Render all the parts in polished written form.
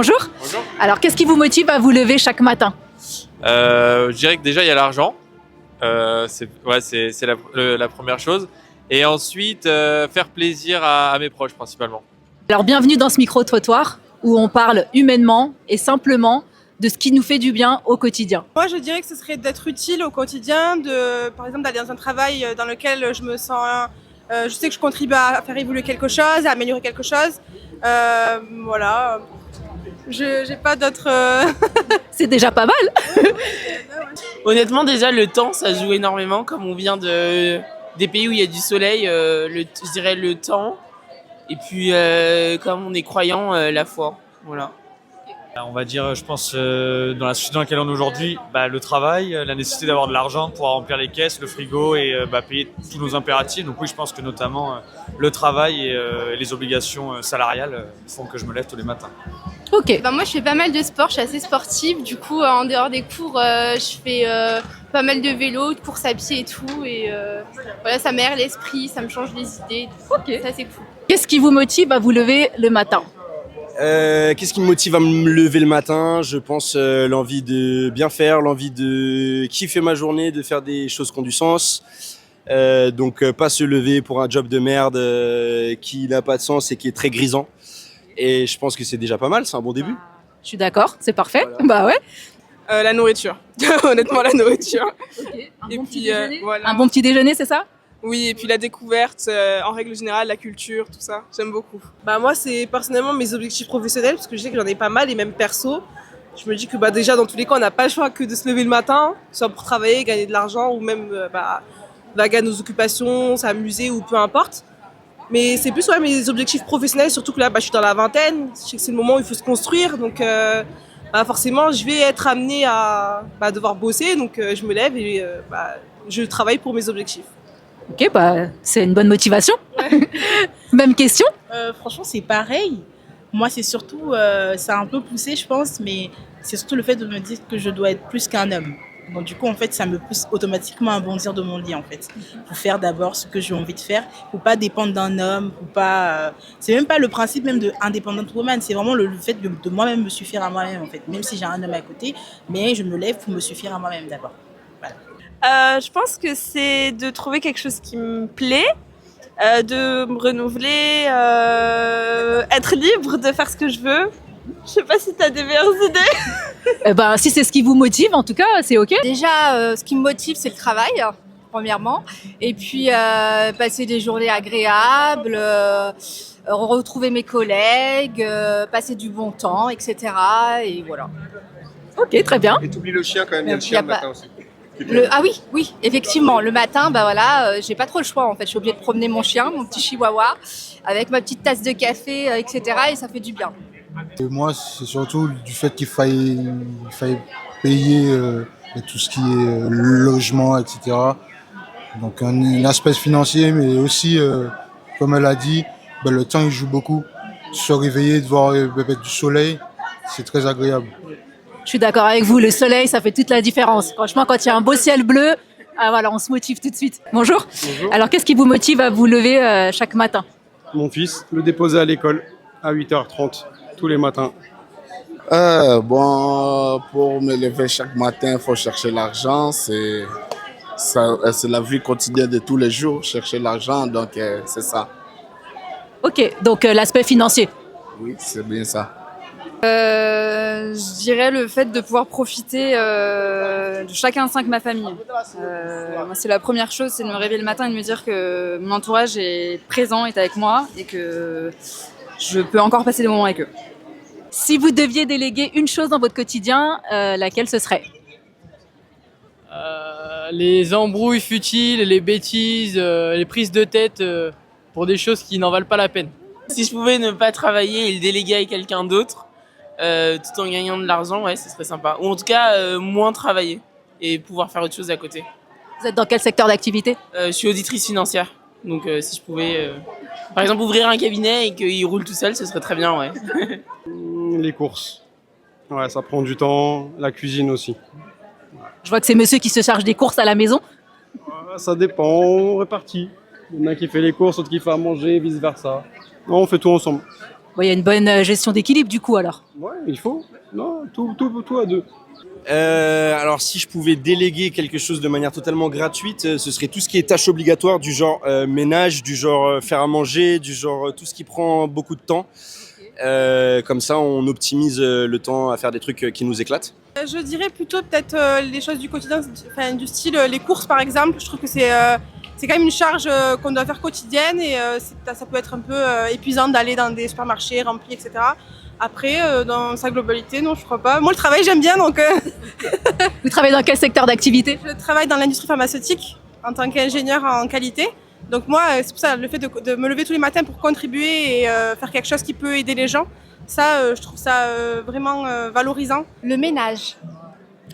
Bonjour. Bonjour. Alors, qu'est-ce qui vous motive à vous lever chaque matin? Je dirais que déjà il y a l'argent, c'est la première chose, et ensuite faire plaisir à mes proches principalement. Alors, bienvenue dans ce micro-trottoir où on parle humainement et simplement de ce qui nous fait du bien au quotidien. Moi, je dirais que ce serait d'être utile au quotidien, par exemple d'aller dans un travail dans lequel je me sens, je sais que je contribue à faire évoluer quelque chose, à améliorer quelque chose. Voilà. Je n'ai pas d'autres. C'est déjà pas mal. Honnêtement, déjà, le temps, ça joue énormément. Comme on vient des pays où il y a du soleil, je dirais le temps. Et puis, comme on est croyant, la foi. Voilà. On va dire, je pense, dans la société dans laquelle on est aujourd'hui, le travail, la nécessité d'avoir de l'argent pour remplir les caisses, le frigo et payer tous nos impératifs. Donc oui, je pense que notamment le travail et les obligations salariales font que je me lève tous les matins. Ok. Moi, je fais pas mal de sport, je suis assez sportive. Du coup, en dehors des cours, je fais pas mal de vélo, de course à pied et tout. Et voilà, ça m'aère l'esprit, ça me change les idées. Ok. Ça, c'est cool. Qu'est-ce qui vous motive à vous lever le matin? Qu'est-ce qui me motive à me lever le matin? Je pense l'envie de bien faire, l'envie de kiffer ma journée, de faire des choses qui ont du sens. Donc pas se lever pour un job de merde qui n'a pas de sens et qui est très grisant. Et je pense que c'est déjà pas mal, c'est un bon début. Je suis d'accord, c'est parfait. Voilà. Bah ouais. La nourriture. Honnêtement, la nourriture. Okay. Et puis, voilà. Un bon petit déjeuner, c'est ça? Oui, et puis la découverte, en règle générale, la culture, tout ça, j'aime beaucoup. Moi, c'est personnellement mes objectifs professionnels, parce que je sais que j'en ai pas mal, et même perso. Je me dis que déjà, dans tous les cas, on n'a pas le choix que de se lever le matin, soit pour travailler, gagner de l'argent, ou même vaguer à nos occupations, s'amuser, ou peu importe. Mais c'est plus mes objectifs professionnels, surtout que là, je suis dans la vingtaine, je sais que c'est le moment où il faut se construire, donc forcément, je vais être amenée à devoir bosser, donc je me lève et je travaille pour mes objectifs. Ok, c'est une bonne motivation. Ouais. Même question? Franchement, c'est pareil. Moi, c'est surtout, c'est un peu poussé, je pense, mais c'est surtout le fait de me dire que je dois être plus qu'un homme. Donc, du coup, en fait, ça me pousse automatiquement à bondir de mon lit, en fait. Pour faire d'abord ce que j'ai envie de faire, pour pas dépendre d'un homme, pour pas. C'est même pas le principe même de independent woman, c'est vraiment le fait de moi-même me suffire à moi-même, en fait. Même si j'ai un homme à côté, mais je me lève pour me suffire à moi-même d'abord. Voilà. Je pense que c'est de trouver quelque chose qui me plaît, de me renouveler, être libre de faire ce que je veux. Je sais pas si tu as des meilleures idées. Si c'est ce qui vous motive, en tout cas, c'est ok. Déjà, ce qui me motive, c'est le travail, premièrement. Et puis, passer des journées agréables, retrouver mes collègues, passer du bon temps, etc. Et voilà. Ok, très bien. Et t'oublies le chien quand même, il y a le chien le matin aussi. Ah oui, effectivement. Le matin, j'ai pas trop le choix en fait. Je suis obligée de promener mon chien, mon petit chihuahua, avec ma petite tasse de café, etc. Et ça fait du bien. Et moi, c'est surtout du fait qu'il faille payer tout ce qui est logement, etc. Donc un aspect financier, mais aussi, comme elle a dit, le temps il joue beaucoup. Se réveiller, de voir du soleil, c'est très agréable. Je suis d'accord avec vous, le soleil, ça fait toute la différence. Franchement, quand il y a un beau ciel bleu, on se motive tout de suite. Bonjour. Bonjour. Alors, qu'est-ce qui vous motive à vous lever chaque matin? Mon fils, le déposer à l'école à 8h30 tous les matins. Pour me lever chaque matin, il faut chercher l'argent. C'est la vie quotidienne de tous les jours, chercher l'argent, donc c'est ça. Ok, donc l'aspect financier. Oui, c'est bien ça. Je dirais le fait de pouvoir profiter de chacun de ma famille. Moi, c'est la première chose, c'est de me réveiller le matin et de me dire que mon entourage est présent, est avec moi et que je peux encore passer des moments avec eux. Si vous deviez déléguer une chose dans votre quotidien, laquelle ce serait? Les embrouilles futiles, les bêtises, les prises de tête pour des choses qui n'en valent pas la peine. Si je pouvais ne pas travailler et le déléguer à quelqu'un d'autre, tout en gagnant de l'argent, ouais, ce serait sympa. Ou en tout cas, moins travailler et pouvoir faire autre chose à côté. Vous êtes dans quel secteur d'activité? Je suis auditrice financière. Donc si je pouvais, par exemple, ouvrir un cabinet et qu'il roule tout seul, ce serait très bien, ouais. Les courses. Ouais, ça prend du temps. La cuisine aussi. Je vois que c'est monsieur qui se charge des courses à la maison. Ça dépend, on répartit. Il y en a qui fait les courses, d'autres qui fait à manger, vice versa. Non, on fait tout ensemble. Bon, il y a une bonne gestion d'équilibre du coup alors. Ouais, il faut. Non, tout à deux. Alors si je pouvais déléguer quelque chose de manière totalement gratuite, ce serait tout ce qui est tâches obligatoires du genre ménage, du genre faire à manger, du genre tout ce qui prend beaucoup de temps. Comme ça, on optimise le temps à faire des trucs qui nous éclatent. Je dirais plutôt peut-être les choses du quotidien, enfin, du style les courses par exemple. Je trouve que c'est quand même une charge qu'on doit faire quotidienne et ça peut être un peu épuisant d'aller dans des supermarchés remplis, etc. Après, dans sa globalité, non, je crois pas. Moi, le travail, j'aime bien, donc... Vous travaillez dans quel secteur d'activité? Je travaille dans l'industrie pharmaceutique en tant qu'ingénieur en qualité. Donc moi, c'est pour ça, le fait de me lever tous les matins pour contribuer et faire quelque chose qui peut aider les gens, ça, je trouve ça vraiment valorisant. Le ménage.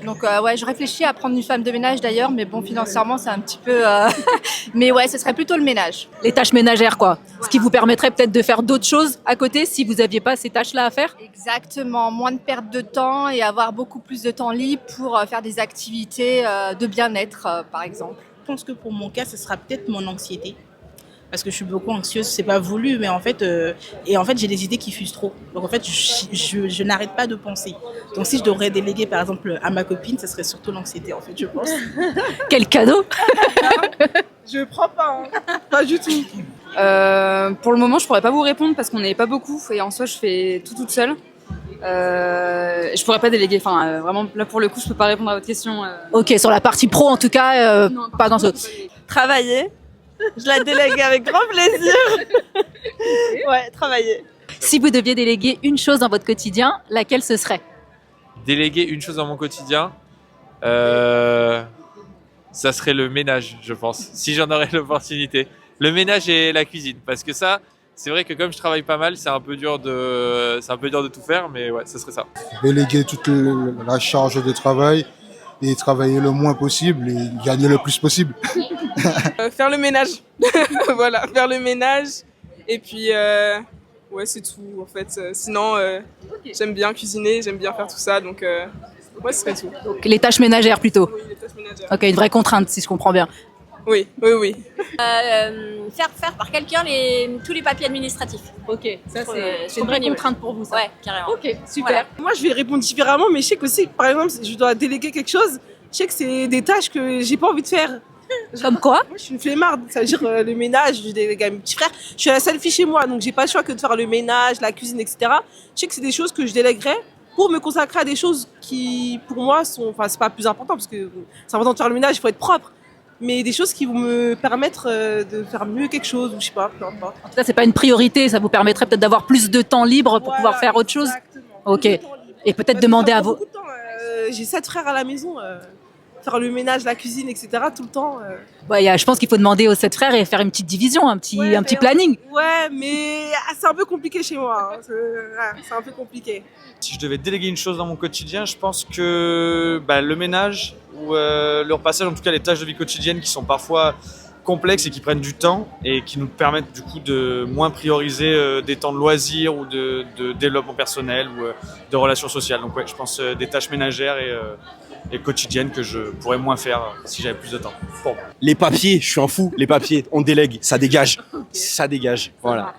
Donc ouais, je réfléchis à prendre une femme de ménage d'ailleurs, mais bon, financièrement, c'est un petit peu... Mais ouais, ce serait plutôt le ménage. Les tâches ménagères quoi. Ce qui vous permettrait peut-être de faire d'autres choses à côté si vous n'aviez pas ces tâches-là à faire. Exactement, moins de perte de temps et avoir beaucoup plus de temps libre pour faire des activités de bien-être, par exemple. Je pense que pour mon cas, ce sera peut-être mon anxiété. Parce que je suis beaucoup anxieuse, c'est pas voulu, mais en fait, j'ai des idées qui fusent trop. Donc en fait, je n'arrête pas de penser. Donc si je devrais déléguer par exemple à ma copine, ce serait surtout l'anxiété en fait, je pense. Quel cadeau. Je prends pas, pas du tout. Pour le moment, je pourrais pas vous répondre parce qu'on n'est pas beaucoup et en soi, je fais tout toute seule. Je pourrais pas déléguer. Enfin, vraiment, là pour le coup, je peux pas répondre à votre question. Ok, sur la partie pro en tout cas, Non, pas dans ce. Travailler. Je la délègue avec grand plaisir. Ouais, travailler. Si vous deviez déléguer une chose dans votre quotidien, laquelle ce serait? Déléguer une chose dans mon quotidien, ça serait le ménage, je pense, si j'en aurais l'opportunité. Le ménage et la cuisine, parce que ça, c'est vrai que comme je travaille pas mal, c'est un peu dur de tout faire, mais ouais, ce serait ça. Déléguer toute la charge de travail et travailler le moins possible et gagner le plus possible. Faire le ménage. Voilà, faire le ménage. Et puis, ouais, c'est tout en fait. Sinon, j'aime bien cuisiner, j'aime bien faire tout ça, donc ouais, ce serait tout. Donc, les tâches ménagères plutôt. Oui, les tâches ménagères. Ok, une vraie contrainte si je comprends bien. Oui. Faire par quelqu'un tous les papiers administratifs. Ok, ça c'est une vraie contrainte pour vous ça. Ouais, carrément. Ok, super. Voilà. Moi, je vais répondre différemment, mais je sais qu'aussi, par exemple, si je dois déléguer quelque chose, je sais que c'est des tâches que j'ai pas envie de faire. Comme quoi? Moi, je suis une flemmarde, ça veut dire le ménage, je délègue à mes petits frères. Je suis la seule fille chez moi, donc j'ai pas le choix que de faire le ménage, la cuisine, etc. Je sais que c'est des choses que je délèguerais pour me consacrer à des choses qui, pour moi, enfin, c'est pas plus important, parce que c'est important de faire le ménage, il faut être propre. Mais des choses qui vont me permettre de faire mieux quelque chose, ou je sais pas, peu importe. En tout cas, c'est pas une priorité, ça vous permettrait peut-être d'avoir plus de temps libre pour pouvoir faire autre chose. Exactement. Ok. Plus de temps libre. Et peut-être Parce que demander ça à prend vos... beaucoup de temps, j'ai 7 frères à la maison, faire le ménage, la cuisine, etc. tout le temps. Ouais, je pense qu'il faut demander aux 7 frères et faire une petite division, un petit planning. Ouais, mais c'est un peu compliqué chez moi. Hein. C'est un peu compliqué. Si je devais déléguer une chose dans mon quotidien, je pense que le ménage ou le repassage, en tout cas les tâches de vie quotidienne qui sont parfois complexes et qui prennent du temps et qui nous permettent du coup de moins prioriser des temps de loisirs ou de développement personnel ou de relations sociales. Donc ouais, je pense des tâches ménagères et quotidiennes que je pourrais moins faire si j'avais plus de temps. Pour moi. Les papiers, je suis un fou. Les papiers, on délègue, ça dégage. Ça dégage, voilà.